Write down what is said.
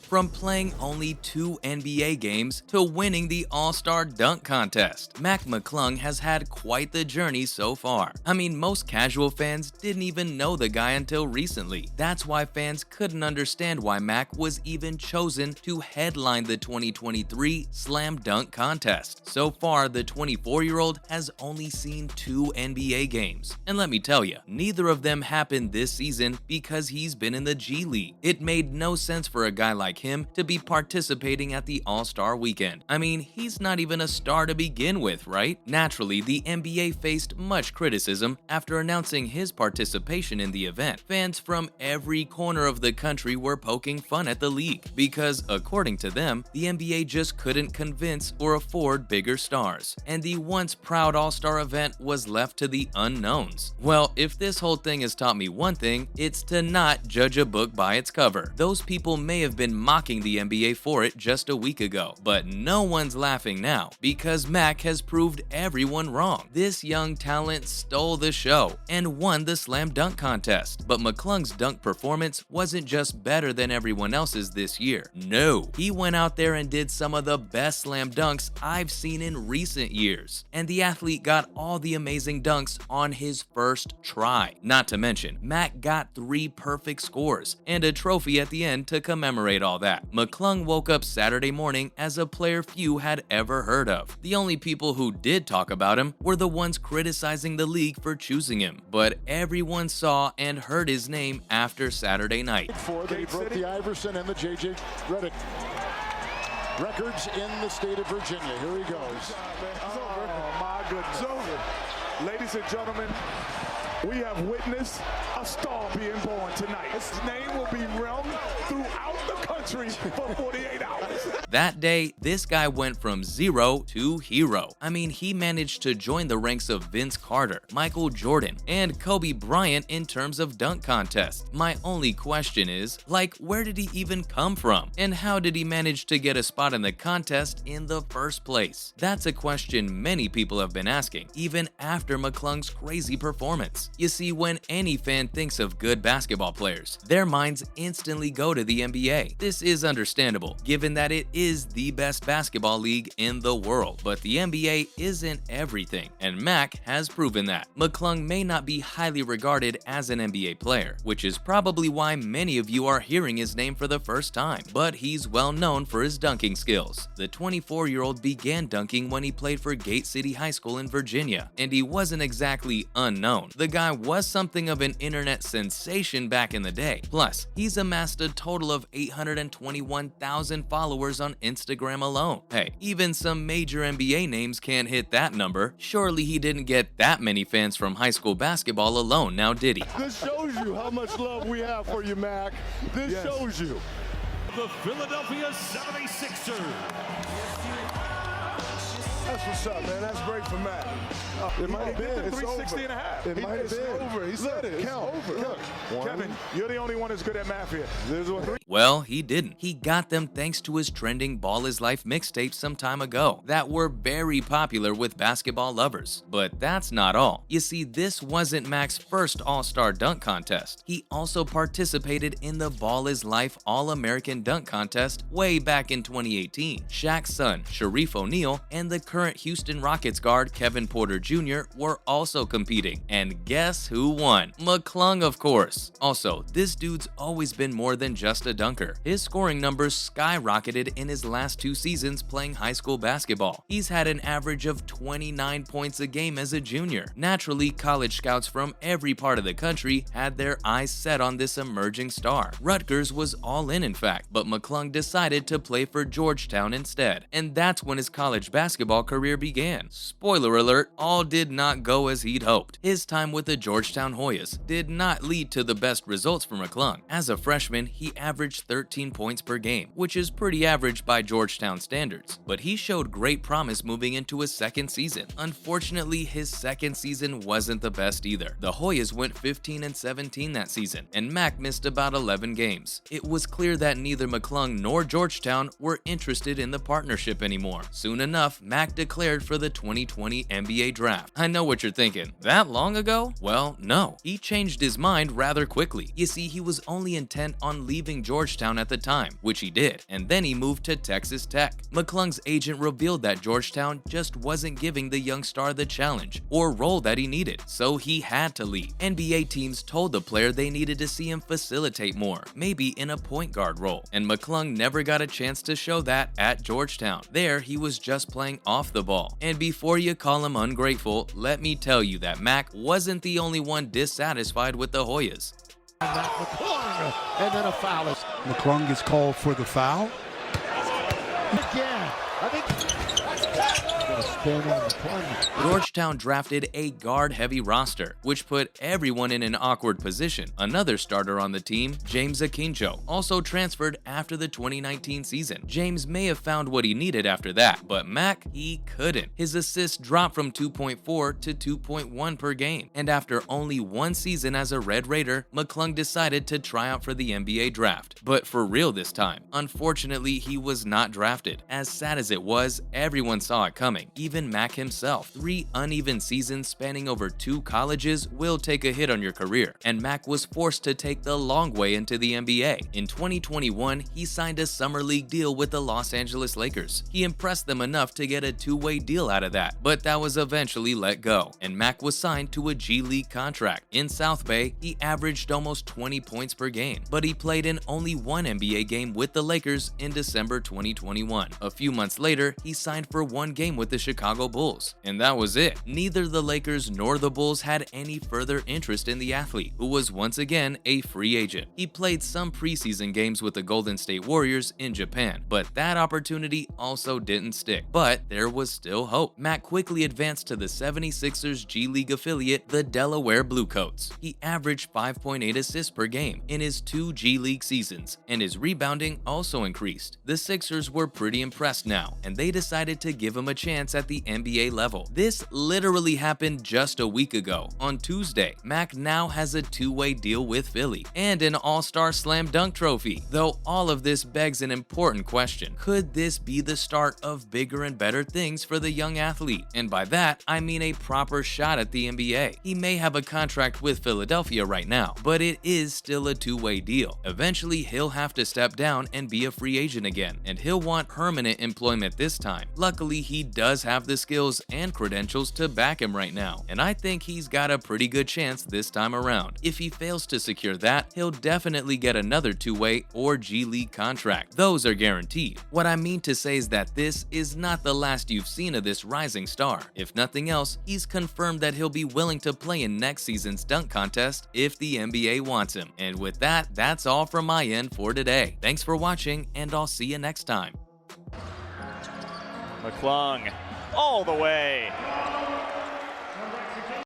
from playing only 2 NBA games to winning the All-Star Dunk Contest. Mac McClung has had quite the journey so far. I mean, most casual fans didn't even know the guy until recently. That's why fans couldn't understand why Mac was even chosen to headline the 2023 Slam Dunk Contest. So far, the 24-year-old has only seen 2 NBA games. And let me tell you, neither of them happened this season because he's been in the G League. It made no sense for a guy like him to be participating at the All-Star Weekend. I mean, he's not even a star to begin with, right? Naturally, the NBA faced much criticism after announcing his participation in the event. Fans from every corner of the country were poking fun at the league because, according to them, the NBA just couldn't convince or afford bigger stars, and the once proud All-Star event was left to the unknowns. Well, if this whole thing has taught me one thing, it's to not judge a book by its cover. Those people may have been mocking the NBA for it just a week ago, but no one's laughing now because Mac has proved everyone wrong. This young talent stole the show and won the Slam Dunk Contest, but McClung's dunk performance wasn't just better than everyone else's this year. No, he went out there and did some of the best slam dunks I've seen in recent years, and the athlete got all the amazing dunks on his first try. Not to mention, Mac got 3 perfect scores and a trophy at the end to commemorate all that. McClung woke up Saturday morning as a player few had ever heard of. The only people who did talk about him were the ones criticizing the league for choosing him, but everyone saw and heard his name after Saturday night. They broke the Iverson and the J.J. Redick records in the state of Virginia. Here he goes. Oh my goodness. It's over. Ladies and gentlemen, we have witnessed a star being born tonight. His name will be rung throughout the country for 48 hours. That day, this guy went from zero to hero. I mean, he managed to join the ranks of Vince Carter, Michael Jordan, and Kobe Bryant in terms of dunk contests. My only question is, where did he even come from? And how did he manage to get a spot in the contest in the first place? That's a question many people have been asking, even after McClung's crazy performance. You see, when any fan thinks of good basketball players, their minds instantly go to the NBA. This is understandable, given that it is the best basketball league in the world. But the NBA isn't everything, and Mac has proven that. McClung may not be highly regarded as an NBA player, which is probably why many of you are hearing his name for the first time, but he's well known for his dunking skills. The 24-year-old began dunking when he played for Gate City High School in Virginia, and he wasn't exactly unknown. The guy was something of an internet sensation back in the day. Plus, he's amassed a total of 821,000 followers on Instagram alone. Hey, even some major NBA names can't hit that number. Surely he didn't get that many fans from high school basketball alone, now did he? This shows you how much love we have for you, Mac. This shows you. The Philadelphia 76ers. That's what's up, man. That's great for Matt. It might have been. It's 360 over. and a half. It might have been. Over. He said it. It's over. Look. Kevin, you're the only one that's good at math here. There's one. Well, he didn't. He got them thanks to his trending Ball is Life mixtapes some time ago that were very popular with basketball lovers. But that's not all. You see, this wasn't Mac's first All-Star Dunk Contest. He also participated in the Ball is Life All-American Dunk Contest way back in 2018. Shaq's son, Sharif O'Neal, and the current Houston Rockets guard Kevin Porter Jr. were also competing. And guess who won? McClung, of course. Also, this dude's always been more than just a dunker. His scoring numbers skyrocketed in his last 2 seasons playing high school basketball. He's had an average of 29 points a game as a junior. Naturally, college scouts from every part of the country had their eyes set on this emerging star. Rutgers was all in fact, but McClung decided to play for Georgetown instead. And that's when his college basketball career began. Spoiler alert, all did not go as he'd hoped. His time with the Georgetown Hoyas did not lead to the best results for McClung. As a freshman, he averaged 13 points per game, which is pretty average by Georgetown standards, but he showed great promise moving into his second season. Unfortunately, his second season wasn't the best either. The Hoyas went 15-17 that season, and Mac missed about 11 games. It was clear that neither McClung nor Georgetown were interested in the partnership anymore. Soon enough, Mac Mac declared for the 2020 NBA Draft. I know what you're thinking. That long ago? Well, no. He changed his mind rather quickly. You see, he was only intent on leaving Georgetown at the time, which he did, and then he moved to Texas Tech. McClung's agent revealed that Georgetown just wasn't giving the young star the challenge or role that he needed, so he had to leave. NBA teams told the player they needed to see him facilitate more, maybe in a point guard role, and McClung never got a chance to show that at Georgetown. There, he was just playing off the ball. And before you call him ungrateful, let me tell you that Mac wasn't the only one dissatisfied with the Hoyas. McClung, and then a foul. McClung is called for the foul. Again, I think. Spin on McClung. Georgetown drafted a guard-heavy roster, which put everyone in an awkward position. Another starter on the team, James Akinjo, also transferred after the 2019 season. James may have found what he needed after that, but Mac, he couldn't. His assists dropped from 2.4 to 2.1 per game, and after only one season as a Red Raider, McClung decided to try out for the NBA draft. But for real this time. Unfortunately, he was not drafted. As sad as it was, everyone saw it coming, even Mac himself. 3 uneven seasons spanning over 2 colleges will take a hit on your career, and Mac was forced to take the long way into the NBA. In 2021, he signed a summer league deal with the Los Angeles Lakers. He impressed them enough to get a 2-way deal out of that, but that was eventually let go, and Mac was signed to a G League contract. In South Bay, he averaged almost 20 points per game, but he played in only one NBA game with the Lakers in December 2021. A few months later, he signed for one game with the Chicago Bulls, and that was it. Neither the Lakers nor the Bulls had any further interest in the athlete, who was once again a free agent. He played some preseason games with the Golden State Warriors in Japan, but that opportunity also didn't stick. But there was still hope. Mac quickly advanced to the 76ers G League affiliate, the Delaware Bluecoats. He averaged 5.8 assists per game in his 2 G League seasons, and his rebounding also increased. The Sixers were pretty impressed now, and they decided to give him a chance at the NBA level. This literally happened just a week ago. On Tuesday, Mac now has a 2-way deal with Philly and an All-Star Slam Dunk trophy. Though all of this begs an important question. Could this be the start of bigger and better things for the young athlete? And by that, I mean a proper shot at the NBA. He may have a contract with Philadelphia right now, but it is still a 2-way deal. Eventually, he'll have to step down and be a free agent again, and he'll want permanent employment this time. Luckily, he does have the skills and credentials to back him right now, and I think he's got a pretty good chance this time around. If he fails to secure that, he'll definitely get another 2-way or G League contract. Those are guaranteed. What I mean to say is that this is not the last you've seen of this rising star. If nothing else, he's confirmed that he'll be willing to play in next season's dunk contest if the NBA wants him. And with that, that's all from my end for today. Thanks for watching, and I'll see you next time. McClung all the way.